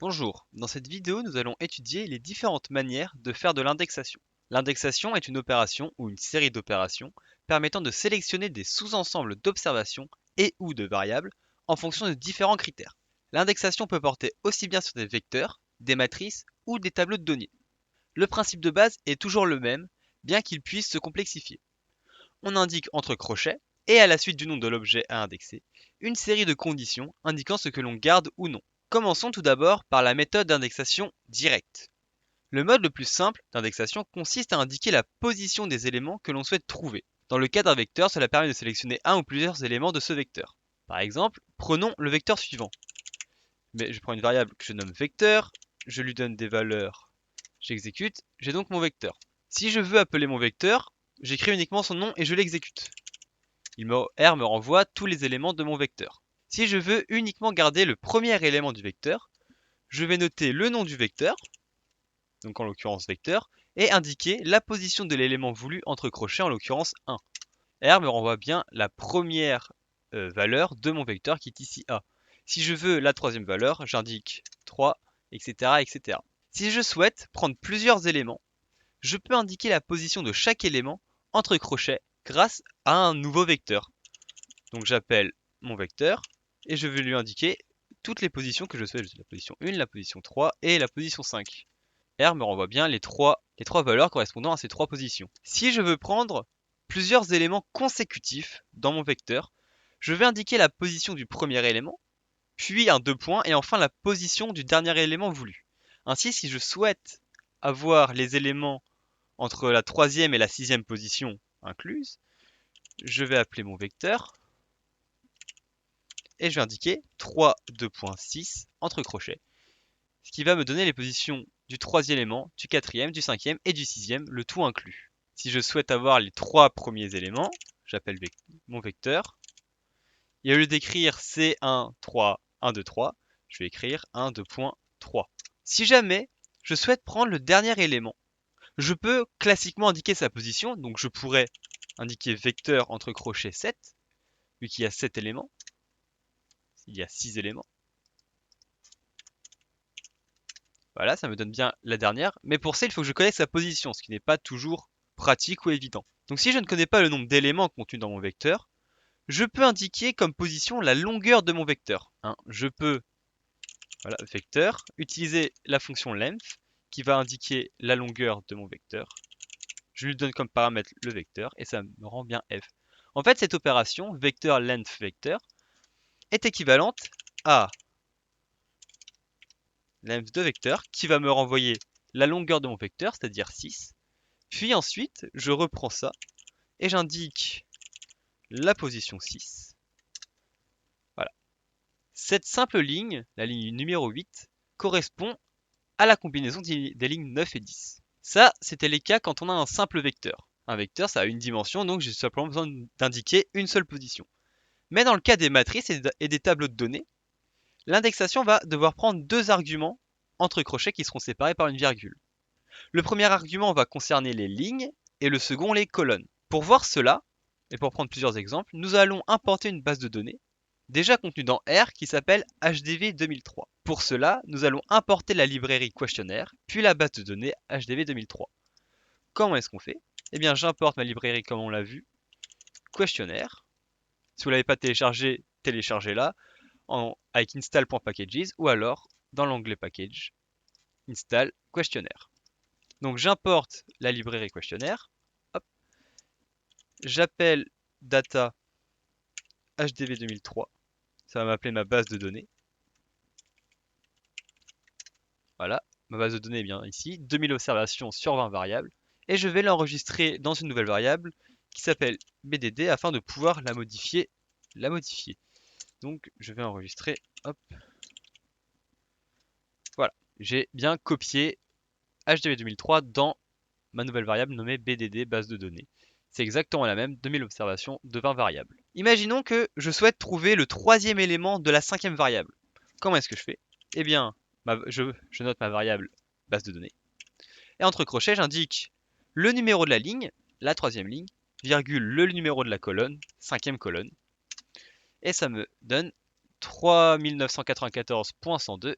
Bonjour, dans cette vidéo nous allons étudier les différentes manières de faire de l'indexation. L'indexation est une opération ou une série d'opérations permettant de sélectionner des sous-ensembles d'observations et ou de variables en fonction de différents critères. L'indexation peut porter aussi bien sur des vecteurs, des matrices ou des tableaux de données. Le principe de base est toujours le même, bien qu'il puisse se complexifier. On indique entre crochets, et à la suite du nom de l'objet à indexer, une série de conditions indiquant ce que l'on garde ou non. Commençons tout d'abord par la méthode d'indexation directe. Le mode le plus simple d'indexation consiste à indiquer la position des éléments que l'on souhaite trouver. Dans le cas d'un vecteur, cela permet de sélectionner un ou plusieurs éléments de ce vecteur. Par exemple, prenons le vecteur suivant. Mais je prends une variable que je nomme vecteur, je lui donne des valeurs, j'exécute, j'ai donc mon vecteur. Si je veux appeler mon vecteur, j'écris uniquement son nom et je l'exécute. R me renvoie tous les éléments de mon vecteur. Si je veux uniquement garder le premier élément du vecteur, je vais noter le nom du vecteur, donc en l'occurrence vecteur, et indiquer la position de l'élément voulu entre crochets, en l'occurrence 1. R me renvoie bien la première valeur de mon vecteur qui est ici A. Si je veux la troisième valeur, j'indique 3, etc., etc. Si je souhaite prendre plusieurs éléments, je peux indiquer la position de chaque élément entre crochets grâce à un nouveau vecteur. Donc j'appelle mon vecteur et je vais lui indiquer toutes les positions que je souhaite. La position 1, la position 3 et la position 5. R me renvoie bien les trois valeurs correspondant à ces trois positions. Si je veux prendre plusieurs éléments consécutifs dans mon vecteur, je vais indiquer la position du premier élément, puis un deux points et enfin la position du dernier élément voulu. Ainsi, si je souhaite avoir les éléments entre la troisième et la sixième position incluses, je vais appeler mon vecteur et je vais indiquer 3, 2.6 entre crochets, ce qui va me donner les positions du troisième élément, du quatrième, du cinquième et du sixième, le tout inclus. Si je souhaite avoir les trois premiers éléments, j'appelle mon vecteur, et au lieu d'écrire C1, 3, 1, 2, 3, je vais écrire 1, 2.3. Si jamais je souhaite prendre le dernier élément, je peux classiquement indiquer sa position, donc je pourrais indiquer vecteur entre crochets 7, vu qu'il y a 7 éléments, il y a 6 éléments. Voilà, ça me donne bien la dernière. Mais pour ça, il faut que je connaisse sa position, ce qui n'est pas toujours pratique ou évident. Donc si je ne connais pas le nombre d'éléments contenus dans mon vecteur, je peux indiquer comme position la longueur de mon vecteur. Je peux, voilà, vecteur, utiliser la fonction length qui va indiquer la longueur de mon vecteur. Je lui donne comme paramètre le vecteur et ça me rend bien f. En fait, cette opération, vecteur length vecteur, est équivalente à length de vecteur qui va me renvoyer la longueur de mon vecteur, c'est-à-dire 6. Puis ensuite, je reprends ça et j'indique la position 6. Voilà. Cette simple ligne, la ligne numéro 8, correspond à la combinaison des lignes 9 et 10. Ça, c'était les cas quand on a un simple vecteur. Un vecteur, ça a une dimension, donc j'ai simplement besoin d'indiquer une seule position. Mais dans le cas des matrices et des tableaux de données, l'indexation va devoir prendre deux arguments entre crochets qui seront séparés par une virgule. Le premier argument va concerner les lignes et le second les colonnes. Pour voir cela, et pour prendre plusieurs exemples, nous allons importer une base de données déjà contenue dans R qui s'appelle HDV 2003. Pour cela, nous allons importer la librairie questionnaire, puis la base de données HDV 2003. Comment est-ce qu'on fait? Eh bien, j'importe ma librairie comme on l'a vu, questionnaire. Si vous ne l'avez pas téléchargé, téléchargez-la avec install.packages ou alors dans l'onglet package, install questionnaire. Donc j'importe la librairie questionnaire, hop, j'appelle data HDV 2003, ça va m'appeler ma base de données. Voilà, ma base de données est bien ici, 2000 observations sur 20 variables, et je vais l'enregistrer dans une nouvelle variable qui s'appelle BDD afin de pouvoir la modifier. Donc je vais enregistrer, hop, voilà, j'ai bien copié HDV 2003 dans ma nouvelle variable nommée BDD base de données. C'est exactement la même, 2000 observations de 20 variables. Imaginons que je souhaite trouver le troisième élément de la cinquième variable. Comment est-ce que je fais? Eh bien, je note ma variable base de données. Et entre crochets, j'indique le numéro de la ligne, la troisième ligne, virgule le numéro de la colonne, cinquième colonne. Et ça me donne 3994.102,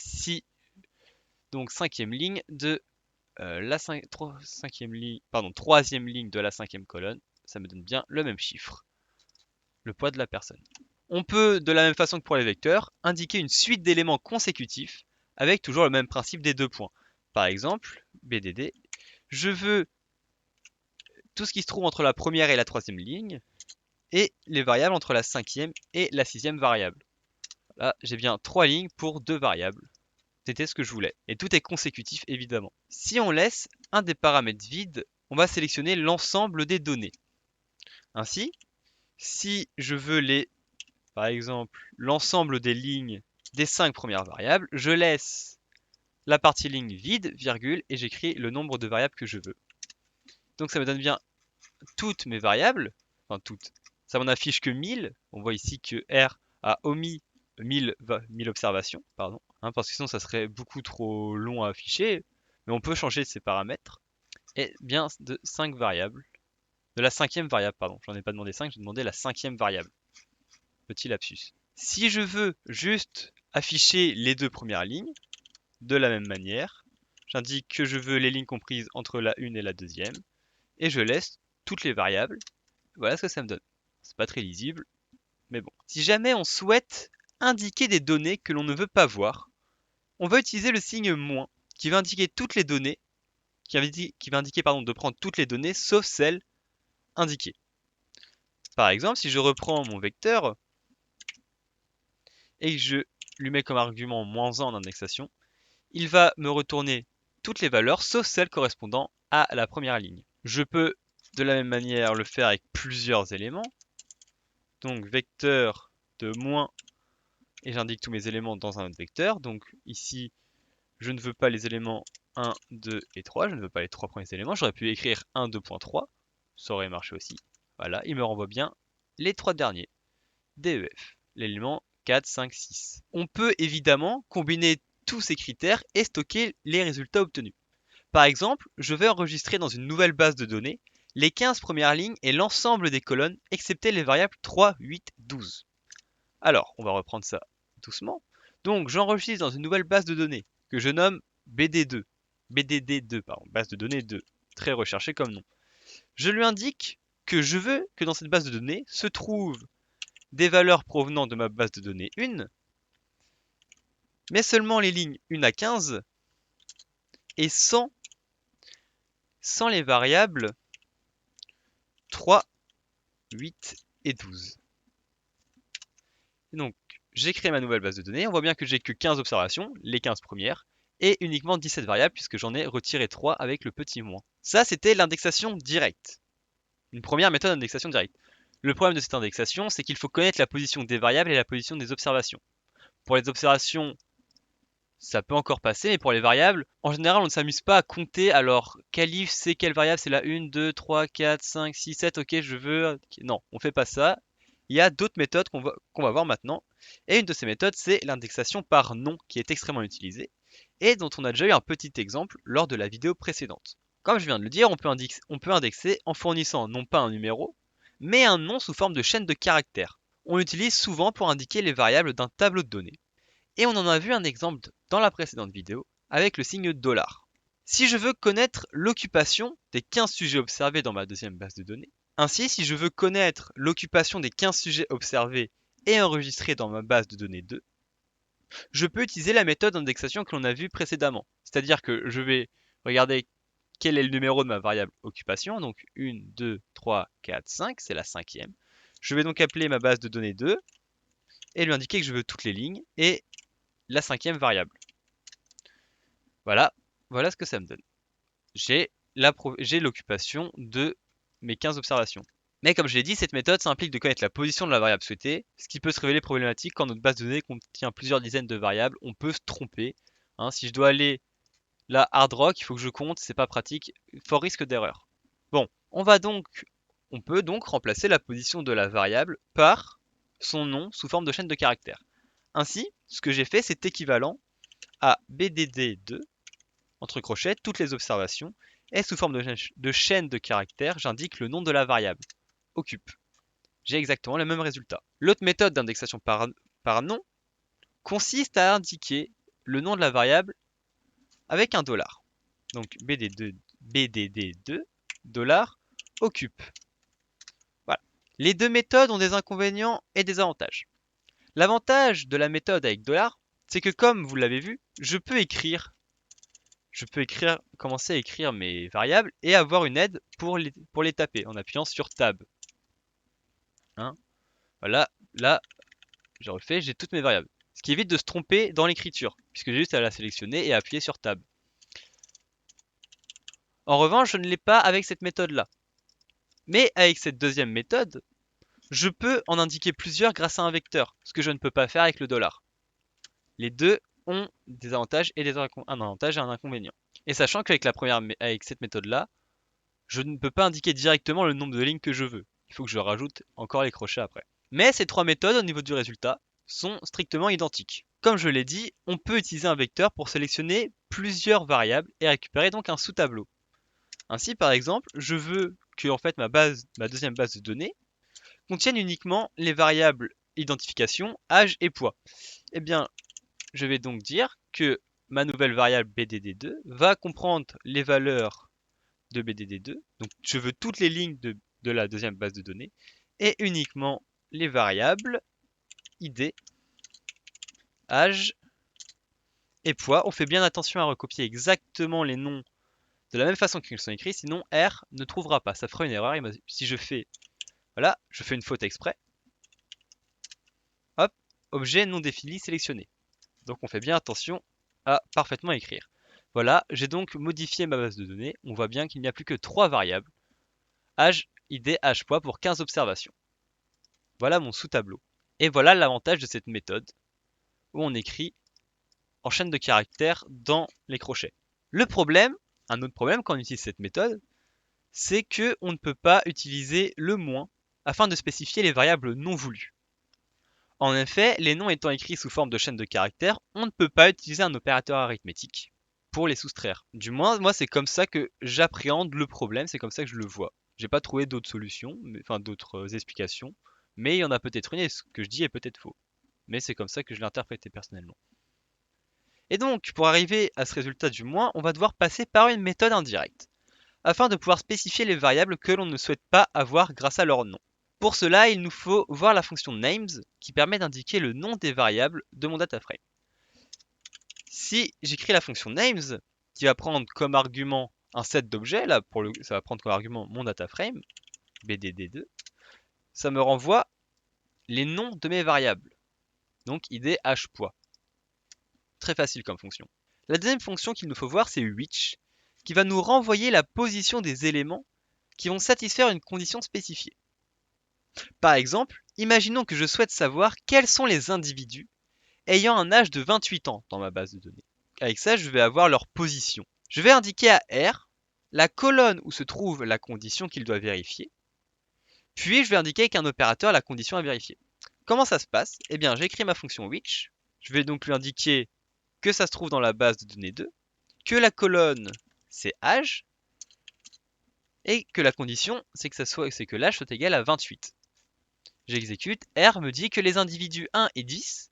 si, donc cinquième ligne de troisième ligne de la cinquième colonne, ça me donne bien le même chiffre, le poids de la personne. On peut, de la même façon que pour les vecteurs, indiquer une suite d'éléments consécutifs avec toujours le même principe des deux points. Par exemple, BDD, je veux tout ce qui se trouve entre la première et la troisième ligne, et les variables entre la cinquième et la sixième variable. Là, j'ai bien 3 lignes pour 2 variables. C'était ce que je voulais. Et tout est consécutif, évidemment. Si on laisse un des paramètres vides, on va sélectionner l'ensemble des données. Ainsi, si je veux par exemple, l'ensemble des lignes des 5 premières variables, je laisse la partie ligne vide, virgule, et j'écris le nombre de variables que je veux. Donc ça me donne bien toutes mes variables, enfin toutes. Ça m'en affiche que 1000. On voit ici que R a omis 1000 observations, pardon, parce que sinon ça serait beaucoup trop long à afficher. Mais on peut changer ces paramètres. Et bien de 5 variables. De la cinquième variable, pardon. J'en ai pas demandé 5, j'ai demandé la cinquième variable. Petit lapsus. Si je veux juste afficher les deux premières lignes, de la même manière, j'indique que je veux les lignes comprises entre la une et la deuxième, et je laisse toutes les variables. Voilà ce que ça me donne. C'est pas très lisible, mais bon. Si jamais on souhaite indiquer des données que l'on ne veut pas voir, on va utiliser le signe moins, qui va indiquer toutes les données, qui va indiquer de prendre toutes les données sauf celles indiquées. Par exemple, si je reprends mon vecteur et que je lui mets comme argument -1 en indexation, il va me retourner toutes les valeurs sauf celles correspondant à la première ligne. Je peux de la même manière le faire avec plusieurs éléments. Donc vecteur de moins, et j'indique tous mes éléments dans un autre vecteur. Donc ici, je ne veux pas les éléments 1, 2 et 3, je ne veux pas les 3 premiers éléments. J'aurais pu écrire 1, 2.3, ça aurait marché aussi. Voilà, il me renvoie bien les 3 derniers, DEF, l'élément 4, 5, 6. On peut évidemment combiner tous ces critères et stocker les résultats obtenus. Par exemple, je vais enregistrer dans une nouvelle base de données les 15 premières lignes et l'ensemble des colonnes, excepté les variables 3, 8, 12. Alors, on va reprendre ça doucement. Donc, j'enregistre dans une nouvelle base de données que je nomme BD2. BDD2, pardon, base de données 2. Très recherché comme nom. Je lui indique que je veux que dans cette base de données se trouvent des valeurs provenant de ma base de données 1, mais seulement les lignes 1 à 15 et sans les variables 3, 8 et 12. Et donc, j'ai créé ma nouvelle base de données. On voit bien que j'ai que 15 observations, les 15 premières, et uniquement 17 variables puisque j'en ai retiré 3 avec le petit moins. Ça, c'était l'indexation directe. Une première méthode d'indexation directe. Le problème de cette indexation, c'est qu'il faut connaître la position des variables et la position des observations. Pour les observations, ça peut encore passer, mais pour les variables, en général, on ne s'amuse pas à compter. Alors, quelle c'est quelle variable? C'est la 1, 2, 3, 4, 5, 6, 7, ok, je veux... Non, on fait pas ça. Il y a d'autres méthodes qu'on va voir maintenant. Et une de ces méthodes, c'est l'indexation par nom, qui est extrêmement utilisée, et dont on a déjà eu un petit exemple lors de la vidéo précédente. Comme je viens de le dire, on peut indexer en fournissant non pas un numéro, mais un nom sous forme de chaîne de caractères. On l'utilise souvent pour indiquer les variables d'un tableau de données. Et on en a vu un exemple dans la précédente vidéo avec le signe $. Si je veux connaître l'occupation des 15 sujets observés dans ma deuxième base de données, ainsi si je veux connaître l'occupation des 15 sujets observés et enregistrés dans ma base de données 2, je peux utiliser la méthode d'indexation que l'on a vue précédemment. C'est-à-dire que je vais regarder quel est le numéro de ma variable occupation, donc 1, 2, 3, 4, 5, c'est la cinquième. Je vais donc appeler ma base de données 2 et lui indiquer que je veux toutes les lignes et la cinquième variable. Voilà, voilà ce que ça me donne. J'ai l'occupation de mes 15 observations. Mais comme je l'ai dit, cette méthode, ça implique de connaître la position de la variable souhaitée, ce qui peut se révéler problématique quand notre base de données contient plusieurs dizaines de variables. On peut se tromper. Si je dois aller là, hard rock, il faut que je compte, c'est pas pratique, fort risque d'erreur. Bon, on peut donc remplacer la position de la variable par son nom sous forme de chaîne de caractères. Ainsi, ce que j'ai fait, c'est équivalent à BDD2, entre crochets, toutes les observations, et sous forme de chaîne de caractères, j'indique le nom de la variable, occupe. J'ai exactement le même résultat. L'autre méthode d'indexation par nom consiste à indiquer le nom de la variable avec un dollar. Donc BDD2 dollar occupe. Voilà. Les deux méthodes ont des inconvénients et des avantages. L'avantage de la méthode avec dollar, c'est que comme vous l'avez vu, je peux commencer à écrire mes variables et avoir une aide pour les taper en appuyant sur Tab. Hein, voilà, là, je refais, j'ai toutes mes variables. Ce qui évite de se tromper dans l'écriture, puisque j'ai juste à la sélectionner et à appuyer sur Tab. En revanche, je ne l'ai pas avec cette méthode-là. Mais avec cette deuxième méthode, je peux en indiquer plusieurs grâce à un vecteur, ce que je ne peux pas faire avec le dollar. Les deux ont des avantages et un avantage et un inconvénient. Et sachant qu'avec avec cette méthode-là, je ne peux pas indiquer directement le nombre de lignes que je veux. Il faut que je rajoute encore les crochets après. Mais ces trois méthodes, au niveau du résultat, sont strictement identiques. Comme je l'ai dit, on peut utiliser un vecteur pour sélectionner plusieurs variables et récupérer donc un sous-tableau. Ainsi, par exemple, je veux que en fait, ma deuxième base de données contienne uniquement les variables identification, âge et poids. Eh bien, je vais donc dire que ma nouvelle variable BDD2 va comprendre les valeurs de BDD2. Donc, je veux toutes les lignes de la deuxième base de données et uniquement les variables ID, âge et poids. On fait bien attention à recopier exactement les noms de la même façon qu'ils sont écrits, sinon R ne trouvera pas. Ça fera une erreur. Si je fais, voilà, je fais une faute exprès. Hop, objet non défini sélectionné. Donc on fait bien attention à parfaitement écrire. Voilà, j'ai donc modifié ma base de données. On voit bien qu'il n'y a plus que 3 variables. Âge, ID, âge, poids pour 15 observations. Voilà mon sous-tableau. Et voilà l'avantage de cette méthode où on écrit en chaîne de caractères dans les crochets. Le problème, un autre problème quand on utilise cette méthode, c'est qu'on ne peut pas utiliser le moins afin de spécifier les variables non voulues. En effet, les noms étant écrits sous forme de chaîne de caractères, on ne peut pas utiliser un opérateur arithmétique pour les soustraire. Du moins, moi, c'est comme ça que j'appréhende le problème, c'est comme ça que je le vois. J'ai pas trouvé d'autres solutions, enfin d'autres explications, mais il y en a peut-être une et ce que je dis est peut-être faux. Mais c'est comme ça que je l'ai interprété personnellement. Et donc, pour arriver à ce résultat du moins, on va devoir passer par une méthode indirecte, afin de pouvoir spécifier les variables que l'on ne souhaite pas avoir grâce à leur nom. Pour cela, il nous faut voir la fonction names qui permet d'indiquer le nom des variables de mon dataframe. Si j'écris la fonction names qui va prendre comme argument un set d'objets, là ça va prendre comme argument mon dataframe, BDD2, ça me renvoie les noms de mes variables, donc id, h, poids. Très facile comme fonction. La deuxième fonction qu'il nous faut voir, c'est which, qui va nous renvoyer la position des éléments qui vont satisfaire une condition spécifiée. Par exemple, imaginons que je souhaite savoir quels sont les individus ayant un âge de 28 ans dans ma base de données. Avec ça, je vais avoir leur position. Je vais indiquer à R la colonne où se trouve la condition qu'il doit vérifier, puis je vais indiquer avec un opérateur la condition à vérifier. Comment ça se passe? Eh bien, j'écris ma fonction which, je vais donc lui indiquer que ça se trouve dans la base de données 2, que la colonne c'est âge, et que la condition c'est que l'âge soit égal à 28. J'exécute, R me dit que les individus 1 et 10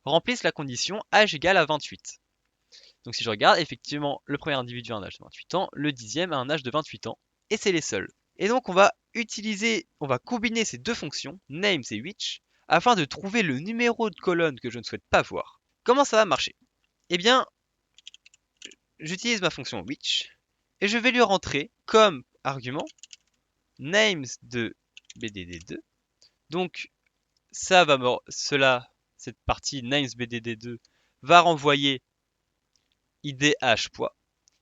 remplissent la condition âge égal à 28. Donc si je regarde, effectivement, le premier individu a un âge de 28 ans, le dixième a un âge de 28 ans, et c'est les seuls. Et donc on va combiner ces deux fonctions, names et which, afin de trouver le numéro de colonne que je ne souhaite pas voir. Comment ça va marcher? Eh bien, j'utilise ma fonction which, et je vais lui rentrer comme argument names de BDD2. Donc cette partie names BDD2 va renvoyer IDH poids.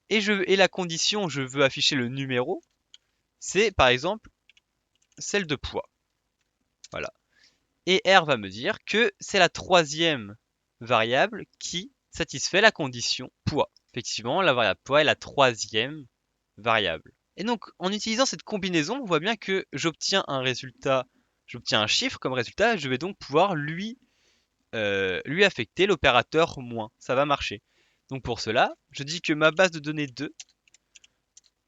Et la condition, je veux afficher le numéro, c'est par exemple celle de poids. Voilà. Et R va me dire que c'est la troisième variable qui satisfait la condition poids. Effectivement, la variable poids est la troisième variable. Et donc, en utilisant cette combinaison, on voit bien que j'obtiens un chiffre comme résultat, je vais donc pouvoir lui affecter l'opérateur moins. Ça va marcher. Donc pour cela, je dis que ma base de données 2,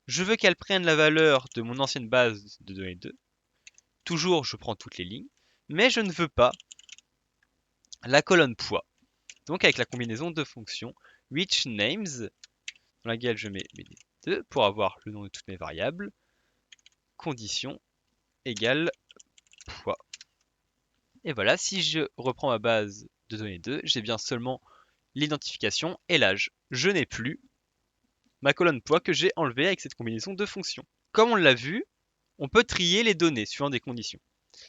je veux qu'elle prenne la valeur de mon ancienne base de données 2. Toujours, je prends toutes les lignes, mais je ne veux pas la colonne poids. Donc avec la combinaison de fonctions which names, dans laquelle je mets mes 2 pour avoir le nom de toutes mes variables, condition égale poids. Et voilà, si je reprends ma base de données 2, j'ai bien seulement l'identification et l'âge. Je n'ai plus ma colonne poids que j'ai enlevée avec cette combinaison de fonctions. Comme on l'a vu, on peut trier les données suivant des conditions.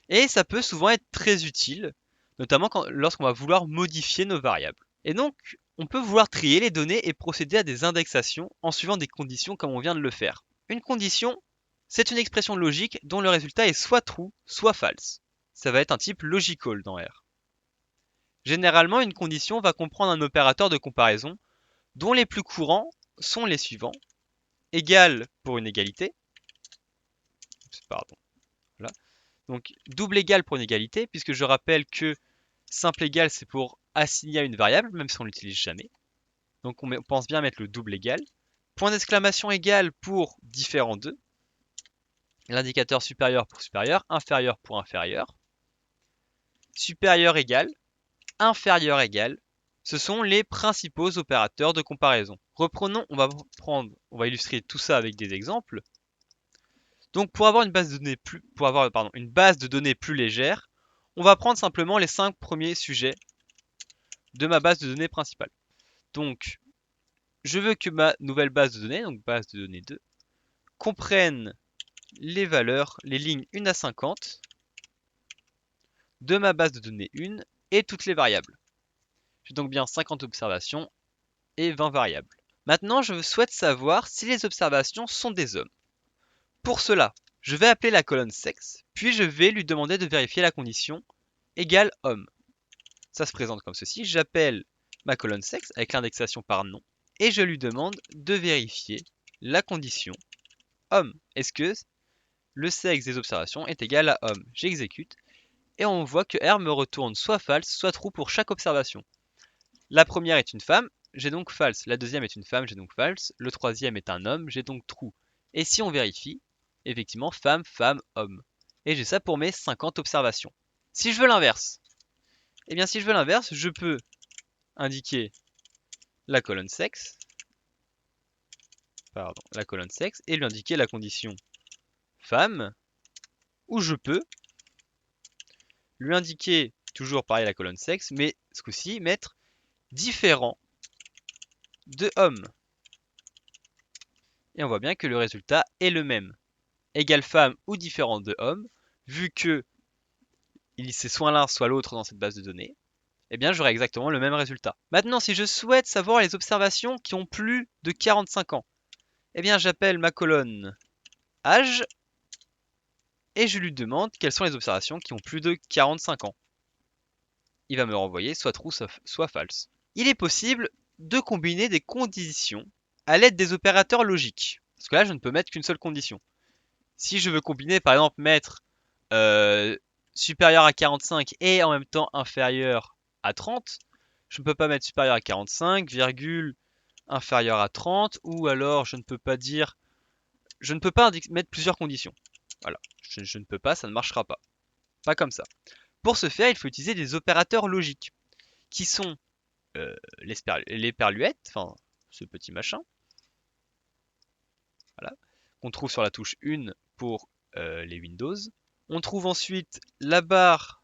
Et ça peut souvent être très utile, notamment lorsqu'on va vouloir modifier nos variables. Et donc, on peut vouloir trier les données et procéder à des indexations en suivant des conditions comme on vient de le faire. Une condition, c'est une expression logique dont le résultat est soit true, soit false. Ça va être un type logical dans R. Généralement, une condition va comprendre un opérateur de comparaison dont les plus courants sont les suivants. Égal pour une égalité. Pardon. Voilà. Donc double égal pour une égalité, puisque je rappelle que simple égal, c'est pour assigner à une variable, même si on ne l'utilise jamais. Donc on pense bien mettre le double égal. Point d'exclamation égal pour différent de. L'indicateur supérieur pour supérieur, inférieur pour inférieur. Supérieur égal, inférieur égal. Ce sont les principaux opérateurs de comparaison. Reprenons, on va illustrer tout ça avec des exemples. Donc pour avoir une base de données plus légère, on va prendre simplement les 5 premiers sujets de ma base de données principale. Donc je veux que ma nouvelle base de données, donc base de données 2, comprenne les valeurs, les lignes 1 à 50 de ma base de données 1 et toutes les variables. J'ai donc bien 50 observations et 20 variables. Maintenant, je souhaite savoir si les observations sont des hommes. Pour cela, je vais appeler la colonne sexe, puis je vais lui demander de vérifier la condition égale homme. Ça se présente comme ceci, j'appelle ma colonne sexe avec l'indexation par nom, et je lui demande de vérifier la condition homme. Est-ce que le sexe des observations est égal à homme? J'exécute, et on voit que R me retourne soit false, soit true pour chaque observation. La première est une femme, j'ai donc false. La deuxième est une femme, j'ai donc false. Le troisième est un homme, j'ai donc true. Et si on vérifie, effectivement, femme, femme, homme. Et j'ai ça pour mes 50 observations. Si je veux l'inverse, eh bien si je veux l'inverse, je peux indiquer la colonne sexe, et lui indiquer la condition femme, ou je peux lui indiquer toujours pareil la colonne sexe, mais ce coup-ci mettre différent de homme. Et on voit bien que le résultat est le même. Égale femme ou différent de homme, vu que c'est soit l'un soit l'autre dans cette base de données, eh bien j'aurai exactement le même résultat. Maintenant, si je souhaite savoir les observations qui ont plus de 45 ans, eh bien j'appelle ma colonne âge et je lui demande quelles sont les observations qui ont plus de 45 ans. Il va me renvoyer soit true soit false. Il est possible de combiner des conditions à l'aide des opérateurs logiques. Parce que là, je ne peux mettre qu'une seule condition. Si je veux combiner, par exemple, mettre supérieur à 45 et en même temps inférieur à 30, je ne peux pas mettre supérieur à 45, virgule, inférieur à 30, ou alors je ne peux pas mettre plusieurs conditions. Voilà, je ne peux pas, ça ne marchera pas. Pas comme ça. Pour ce faire, il faut utiliser des opérateurs logiques, qui sont les perluettes, enfin ce petit machin, voilà, qu'on trouve sur la touche 1 pour les Windows. On trouve ensuite la barre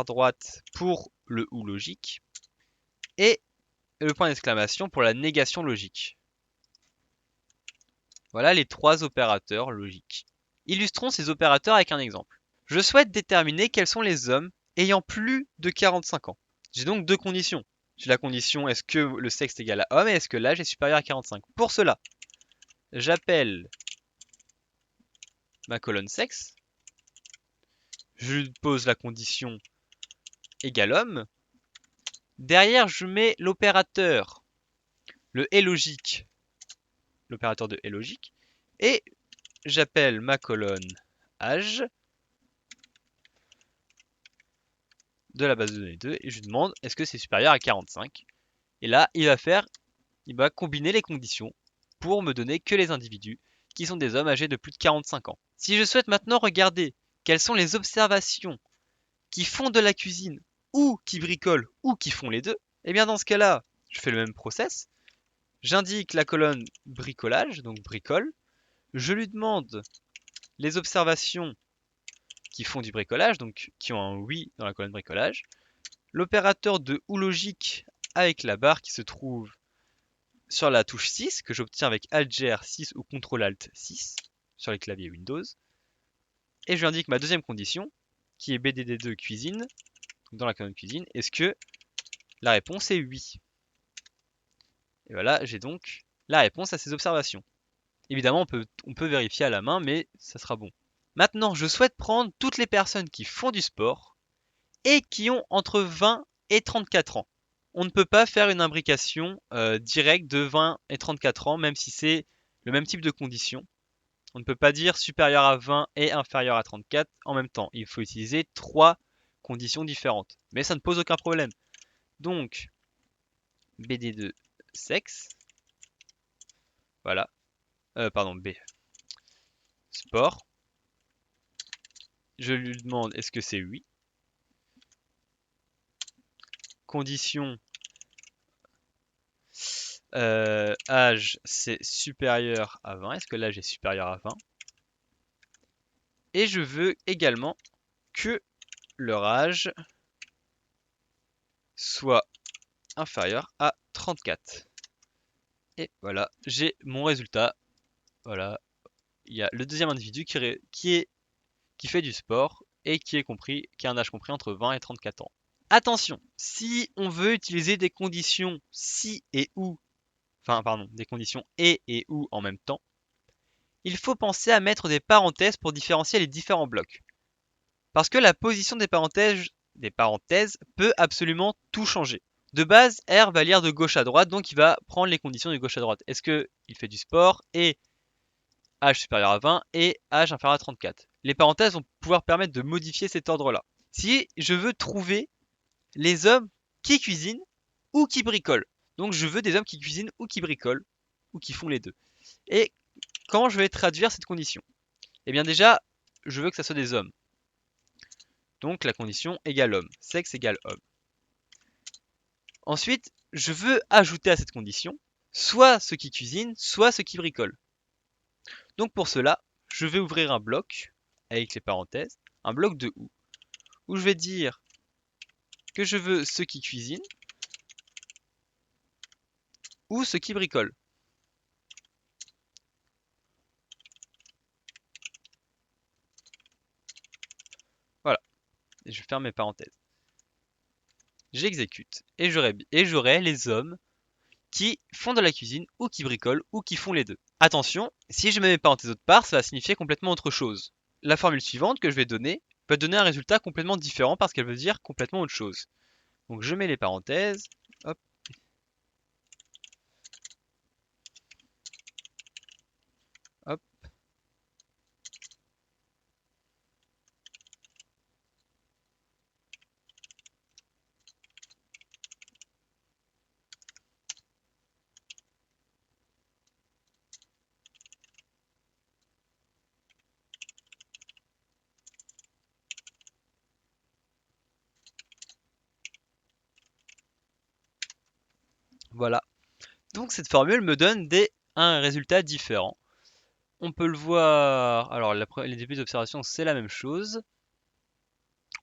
droite pour le ou logique et le point d'exclamation pour la négation logique. Voilà les 3 opérateurs logiques. Illustrons ces opérateurs avec un exemple. Je souhaite déterminer quels sont les hommes ayant plus de 45 ans. J'ai donc 2 conditions. J'ai la condition est-ce que le sexe est égal à homme et est-ce que l'âge est supérieur à 45. Pour cela, j'appelle ma colonne sexe. Je lui pose la condition égale homme. Derrière, je mets l'opérateur, le et logique, l'opérateur de et logique, et j'appelle ma colonne âge de la base de données 2 et je lui demande est-ce que c'est supérieur à 45. Et là, il va combiner les conditions pour me donner que les individus qui sont des hommes âgés de plus de 45 ans. Si je souhaite maintenant regarder quelles sont les observations qui font de la cuisine ou qui bricolent ou qui font les deux, et bien dans ce cas-là, je fais le même process. J'indique la colonne bricolage, donc bricole. Je lui demande les observations qui font du bricolage, donc qui ont un oui dans la colonne bricolage. L'opérateur de ou logique avec la barre qui se trouve sur la touche 6, que j'obtiens avec Alt-Gr 6 ou Ctrl-Alt 6 sur les claviers Windows. Et je lui indique ma deuxième condition, qui est BDD2 cuisine, dans la colonne cuisine. Est-ce que la réponse est oui? Et voilà, j'ai donc la réponse à ces observations. Évidemment, on peut vérifier à la main, mais ça sera bon. Maintenant, je souhaite prendre toutes les personnes qui font du sport et qui ont entre 20 et 34 ans. On ne peut pas faire une imbrication directe de 20 et 34 ans, même si c'est le même type de condition. On ne peut pas dire supérieur à 20 et inférieur à 34 en même temps. Il faut utiliser 3 conditions différentes. Mais ça ne pose aucun problème. Donc, BD2 sexe. Voilà. Pardon, B. Sport. Je lui demande est-ce que c'est oui. Condition âge, c'est supérieur à 20. Est-ce que l'âge est supérieur à 20? Et je veux également que leur âge soit inférieur à 34. Et voilà, j'ai mon résultat. Voilà, il y a le deuxième individu qui fait du sport et qui a un âge compris entre 20 et 34 ans. Attention, si on veut utiliser des conditions si et ou, enfin pardon, des conditions et ou en même temps, il faut penser à mettre des parenthèses pour différencier les différents blocs. Parce que la position des parenthèses peut absolument tout changer. De base, R va lire de gauche à droite, donc il va prendre les conditions de gauche à droite. Est-ce qu'il fait du sport et âge supérieur à 20 et âge inférieur à 34? Les parenthèses vont pouvoir permettre de modifier cet ordre-là. Si je veux trouver les hommes qui cuisinent ou qui bricolent, donc je veux des hommes qui cuisinent ou qui bricolent, ou qui font les deux. Et comment je vais traduire cette condition? Eh bien déjà, je veux que ça soit des hommes. Donc la condition égale homme, sexe égale homme. Ensuite, je veux ajouter à cette condition soit ceux qui cuisinent, soit ceux qui bricolent. Donc pour cela, je vais ouvrir un bloc avec les parenthèses, un bloc de où je vais dire que je veux ceux qui cuisinent ou ceux qui bricolent. Voilà, et je ferme mes parenthèses. J'exécute et j'aurai les hommes qui font de la cuisine ou qui bricolent ou qui font les deux. Attention, si je mets mes parenthèses autre part, ça va signifier complètement autre chose. La formule suivante que je vais donner peut donner un résultat complètement différent parce qu'elle veut dire complètement autre chose. Donc je mets les parenthèses, hop, hop, voilà. Donc cette formule me donne un résultat différent. On peut le voir, alors les débuts d'observation c'est la même chose.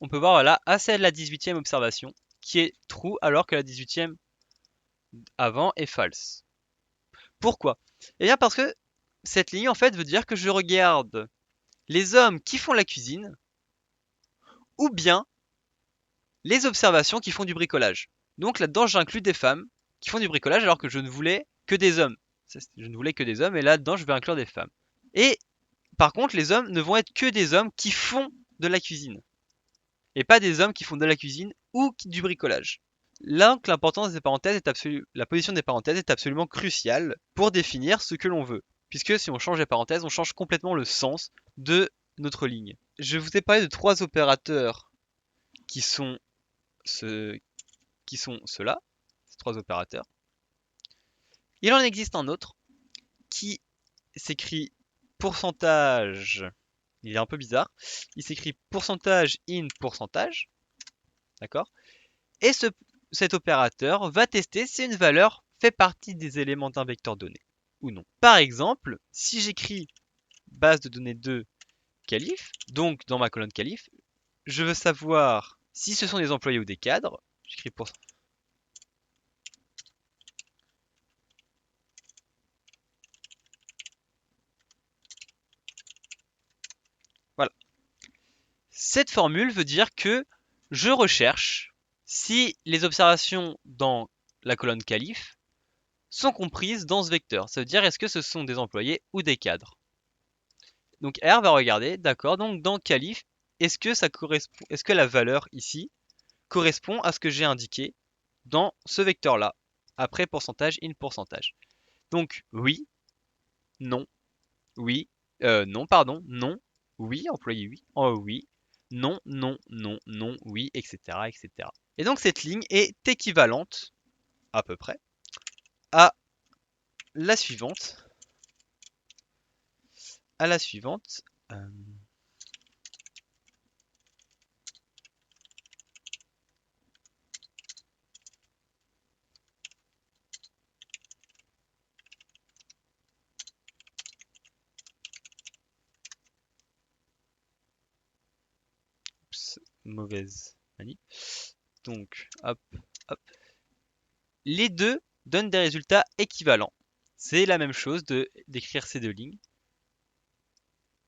On peut voir voilà, à celle de la 18e observation qui est true alors que la 18e avant est false. Pourquoi? Eh bien parce que cette ligne en fait veut dire que je regarde les hommes qui font la cuisine ou bien les observations qui font du bricolage. Donc là-dedans j'inclus des femmes qui font du bricolage alors que je ne voulais que des hommes. Je ne voulais que des hommes et là-dedans je vais inclure des femmes. Et par contre les hommes ne vont être que des hommes qui font de la cuisine. Et pas des hommes qui font de la cuisine ou du bricolage. Là, l'importance des parenthèses est la position des parenthèses est absolument cruciale pour définir ce que l'on veut. Puisque si on change les parenthèses, on change complètement le sens de notre ligne. Je vous ai parlé de 3 opérateurs qui sont, ceux-là, ces 3 opérateurs. Il en existe un autre qui s'écrit pourcentage, il est un peu bizarre, il s'écrit pourcentage in pourcentage, d'accord? Et cet opérateur va tester si une valeur fait partie des éléments d'un vecteur donné ou non. Par exemple, si j'écris base de données 2 qualif, donc dans ma colonne qualif, je veux savoir si ce sont des employés ou des cadres. J'écris pour voilà. Cette formule veut dire que je recherche si les observations dans la colonne qualif sont comprises dans ce vecteur. Ça veut dire est-ce que ce sont des employés ou des cadres. Donc R va regarder, d'accord, donc dans qualif, est-ce que ça correspond, est-ce que la valeur ici correspond à ce que j'ai indiqué dans ce vecteur-là, après pourcentage in pourcentage. Donc oui, non, oui, non, pardon, non, oui, employé oui, oh oui, non, non, non, non, oui, etc., etc. Et donc cette ligne est équivalente, à peu près, à la suivante, à la suivante. Oups, mauvaise manip. Donc, hop, hop. Les deux donnent des résultats équivalents. C'est la même chose d'écrire ces deux lignes,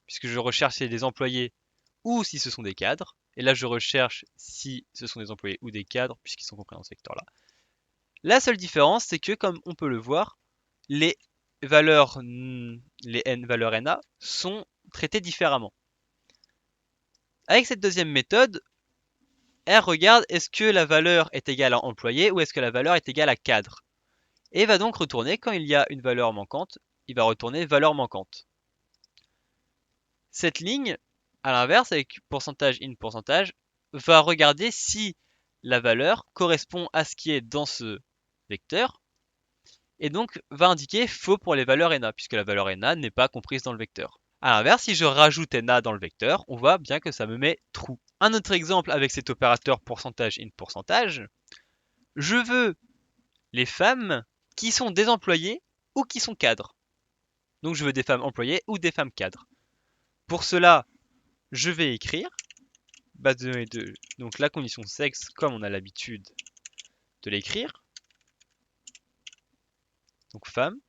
puisque je recherche si c'est des employés ou si ce sont des cadres. Et là, je recherche si ce sont des employés ou des cadres, puisqu'ils sont compris dans ce vecteur-là. La seule différence, c'est que, comme on peut le voir, les valeurs, les n valeurs NA sont traitées différemment. Avec cette deuxième méthode, R regarde est-ce que la valeur est égale à employé ou est-ce que la valeur est égale à cadre. Et va donc retourner, quand il y a une valeur manquante, il va retourner valeur manquante. Cette ligne, à l'inverse, avec pourcentage in pourcentage, va regarder si la valeur correspond à ce qui est dans ce vecteur, et donc va indiquer faux pour les valeurs NA, puisque la valeur NA n'est pas comprise dans le vecteur. A l'inverse, si je rajoute NA dans le vecteur, on voit bien que ça me met true. Un autre exemple avec cet opérateur pourcentage in pourcentage, je veux les femmes qui sont des employés ou qui sont cadres. Donc je veux des femmes employées ou des femmes cadres. Pour cela, je vais écrire base de données de donc la condition sexe comme on a l'habitude de l'écrire. Donc femme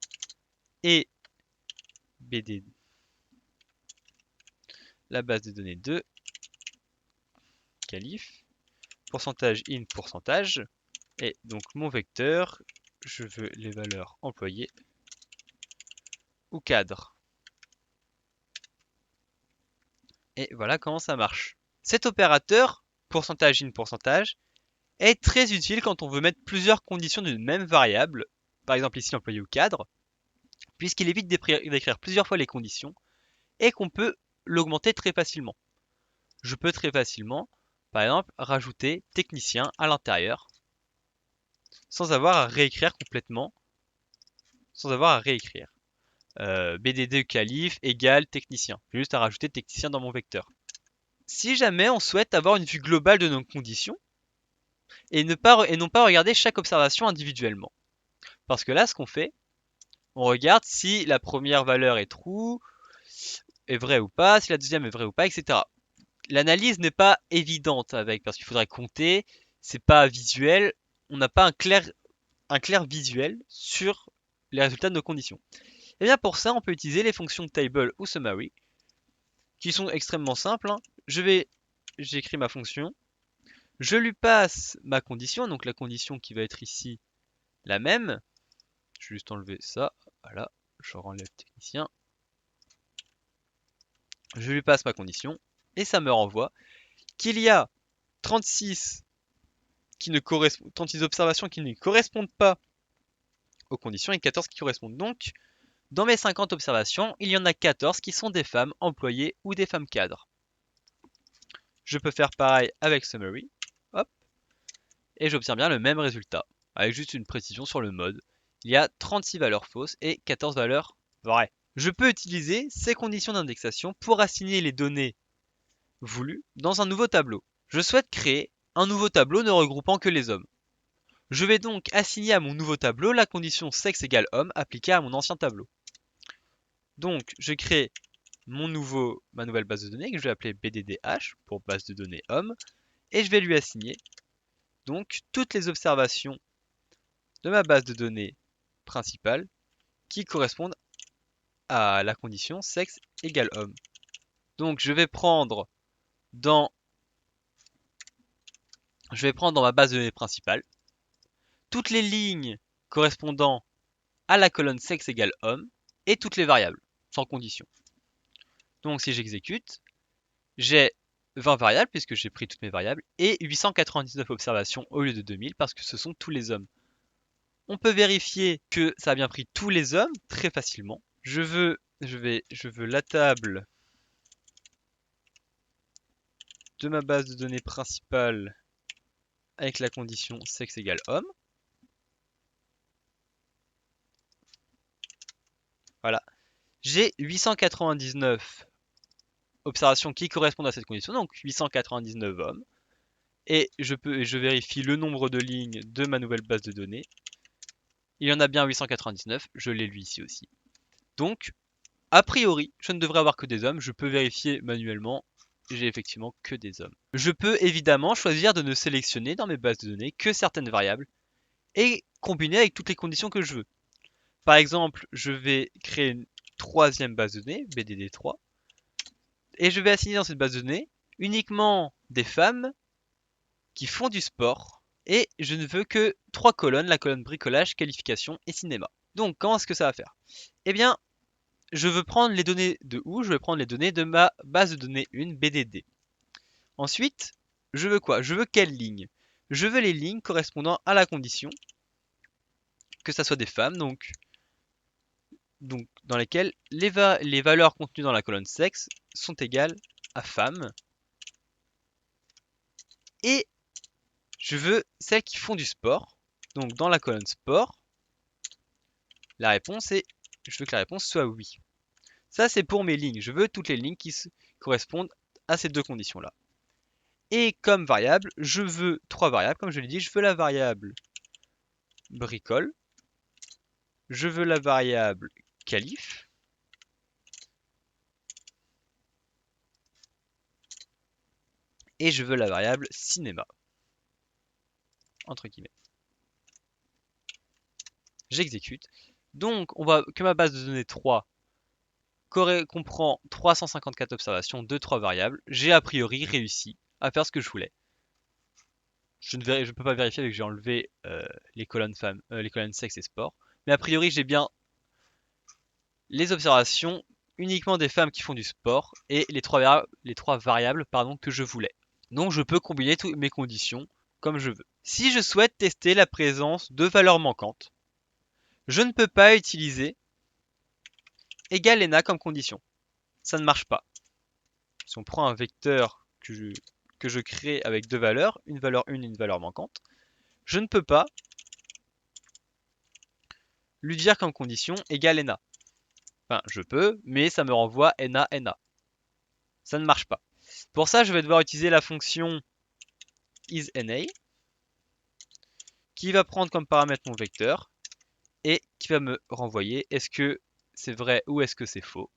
et BD la base de données de qualif pourcentage in pourcentage et donc mon vecteur je veux les valeurs employées ou cadres. Et voilà comment ça marche. Cet opérateur pourcentage in pourcentage est très utile quand on veut mettre plusieurs conditions d'une même variable, par exemple ici employé ou cadre, puisqu'il évite d'écrire plusieurs fois les conditions et qu'on peut l'augmenter très facilement. Je peux très facilement, par exemple, rajouter technicien à l'intérieur sans avoir à réécrire complètement, sans avoir à réécrire. BDD qualif égale technicien. J'ai juste à rajouter technicien dans mon vecteur. Si jamais on souhaite avoir une vue globale de nos conditions et non pas regarder chaque observation individuellement. Parce que là, ce qu'on fait, on regarde si la première valeur est true, est vraie ou pas, si la deuxième est vraie ou pas, etc. L'analyse n'est pas évidente avec, parce qu'il faudrait compter, c'est pas visuel, on n'a pas un clair visuel sur les résultats de nos conditions. Et bien pour ça, on peut utiliser les fonctions table ou summary, qui sont extrêmement simples. J'écris ma fonction, je lui passe ma condition, donc la condition qui va être ici la même. Je vais juste enlever ça, voilà, je renlève technicien. Je lui passe ma condition, et ça me renvoie qu'il y a 36 observations qui ne correspondent pas aux conditions et 14 qui correspondent. Donc, dans mes 50 observations, il y en a 14 qui sont des femmes employées ou des femmes cadres. Je peux faire pareil avec Summary, hop, et j'obtiens bien le même résultat, avec juste une précision sur le mode. Il y a 36 valeurs fausses et 14 valeurs vraies. Je peux utiliser ces conditions d'indexation pour assigner les données voulues dans un nouveau tableau. Je souhaite créer un nouveau tableau ne regroupant que les hommes. Je vais donc assigner à mon nouveau tableau la condition sexe égale homme appliquée à mon ancien tableau. Donc, je crée ma nouvelle base de données que je vais appeler BDDH pour base de données homme et je vais lui assigner donc toutes les observations de ma base de données principale qui correspondent à la condition sexe égale homme. Donc je vais prendre dans ma base de données principale toutes les lignes correspondant à la colonne sexe égale homme et toutes les variables sans condition. Donc si j'exécute, j'ai 20 variables puisque j'ai pris toutes mes variables et 899 observations au lieu de 2000 parce que ce sont tous les hommes. On peut vérifier que ça a bien pris tous les hommes très facilement. Je veux la table de ma base de données principale avec la condition sexe égale homme. Voilà. J'ai 899 observations qui correspondent à cette condition, donc 899 hommes. Et je vérifie le nombre de lignes de ma nouvelle base de données. Il y en a bien 899, je l'ai lu ici aussi. Donc, a priori, je ne devrais avoir que des hommes, je peux vérifier manuellement, j'ai effectivement que des hommes. Je peux évidemment choisir de ne sélectionner dans mes bases de données que certaines variables et combiner avec toutes les conditions que je veux. Par exemple, je vais créer une troisième base de données, BDD3, et je vais assigner dans cette base de données uniquement des femmes qui font du sport, et je ne veux que 3 colonnes, la colonne bricolage, qualification et cinéma. Donc, comment est-ce que ça va faire? Eh bien, je veux prendre les données de où? Je vais prendre les données de ma base de données 1 BDD. Ensuite, je veux quoi? Je veux quelle ligne? Je veux les lignes correspondant à la condition que ça soit des femmes, donc dans lesquelles les valeurs contenues dans la colonne sexe sont égales à femmes. Et je veux celles qui font du sport. Donc dans la colonne sport, je veux que la réponse soit oui. Ça c'est pour mes lignes. Je veux toutes les lignes qui correspondent à ces deux conditions-là. Et comme variable, je veux trois variables. Comme je l'ai dit, je veux la variable bricole. Je veux la variable qualif. Et je veux la variable cinéma. Entre guillemets. J'exécute. Donc, on voit que ma base de données 3 comprend 354 observations de 3 variables. J'ai a priori réussi à faire ce que je voulais. Je ne peux pas vérifier vu que j'ai enlevé les colonnes femmes, les colonnes sexe et sport. Mais a priori, j'ai bien les observations uniquement des femmes qui font du sport et les trois variables que je voulais. Donc, je peux combiner toutes mes conditions comme je veux. Si je souhaite tester la présence de valeurs manquantes, je ne peux pas utiliser égal ENA comme condition. Ça ne marche pas. Si on prend un vecteur que je crée avec deux valeurs, une valeur 1 et une valeur manquante, je ne peux pas lui dire comme condition égal ENA. Enfin, je peux, mais ça me renvoie ENA, ENA. Ça ne marche pas. Pour ça, je vais devoir utiliser la fonction isNA qui va prendre comme paramètre mon vecteur et qui va me renvoyer est-ce que c'est vrai ou est-ce que c'est faux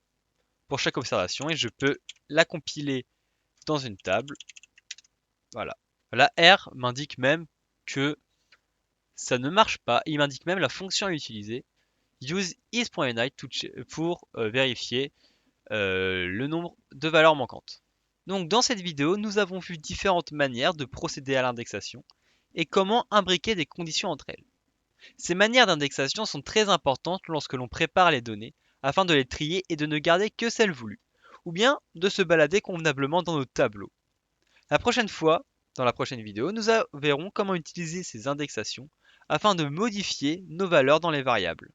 pour chaque observation et je peux la compiler dans une table. Voilà. La R m'indique même que ça ne marche pas. Il m'indique même la fonction à utiliser. Use is.ni pour vérifier le nombre de valeurs manquantes. Donc dans cette vidéo, nous avons vu différentes manières de procéder à l'indexation et comment imbriquer des conditions entre elles. Ces manières d'indexation sont très importantes lorsque l'on prépare les données afin de les trier et de ne garder que celles voulues, ou bien de se balader convenablement dans nos tableaux. La prochaine fois, dans la prochaine vidéo, nous verrons comment utiliser ces indexations afin de modifier nos valeurs dans les variables.